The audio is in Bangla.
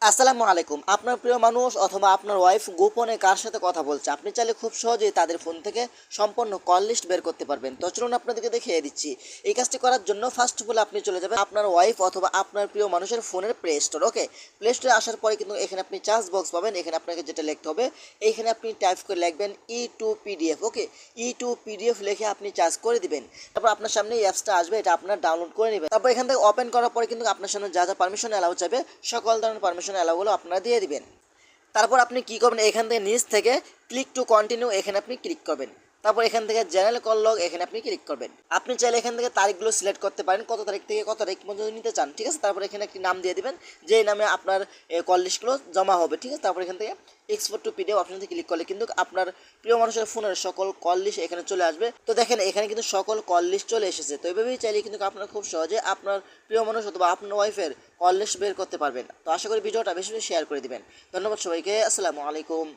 আসসালামু আলাইকুম। আপনার প্রিয় মানুষ অথবা আপনার ওয়াইফ গোপনে কার সাথে কথা বলছে, আপনি চাইলে খুব সহজেই তাদের ফোন থেকে সম্পূর্ণ কল লিস্ট বের করতে পারবেন। তো চলুন আপনাদেরকে দেখিয়ে দিচ্ছি। এই কাজটি করার জন্য ফার্স্ট অফ অল আপনি চলে যাবেন আপনার ওয়াইফ অথবা আপনার প্রিয় মানুষের ফোনের প্লে স্টোর। ওকে, প্লে স্টোরে আসার পরে কিন্তু এখানে আপনি চার্জ বক্স পাবেন। এখানে আপনাকে যেটা লিখতে হবে, এইখানে আপনি টাইপ করে লিখবেন E2PDF। ওকে, E2PDF লিখে আপনি চার্জ করে দিবেন। তারপর আপনার সামনে এই অ্যাপসটা আসবে, এটা আপনার ডাউনলোড করে নেবেন। তারপর এখান থেকে ওপেন করার পরে কিন্তু আপনার সামনে যা যা পারমিশন অ্যালাউ চাইবে সকল ধরনের পারমিশন অ্যালাউগুলো আপনারা দিয়ে দিবেন। তারপর আপনি কী করবেন, এখান থেকে নিচ থেকে ক্লিক টু কন্টিনিউ এখানে আপনি ক্লিক করবেন। তারপর এখান থেকে জেনারেল কল লগ এখানে আপনি ক্লিক করবেন। আপনি চাইলে এখান থেকে তারিখগুলো সিলেক্ট করতে পারেন, কত তারিখ থেকে কত তারিখ পর্যন্ত নিতে চান। ঠিক আছে, তারপর এখানে একটি নাম দিয়ে দিবেন, যেই নামে আপনার কল লিস্টগুলো জমা হবে। ঠিক আছে, তারপর এখান থেকে এক্সপোর্ট টু পিডিএফ অপশনতে ক্লিক করলে কিন্তু আপনার প্রিয় মানুষের ফোনের সকল কল লিস্ট এখানে চলে আসবে। তো দেখেন এখানে কিন্তু সকল কল লিস্ট চলে এসেছে। তো এইভাবেই চাইলে কিন্তু আপনারা খুব সহজে আপনার প্রিয় মানুষ অথবা আপনার ওয়াইফের কল লিস্ট বের করতে পারবেন। তো আশা করি ভিডিওটা বেশি বেশি শেয়ার করে দিবেন। ধন্যবাদ সবাইকে। আসসালামু আলাইকুম।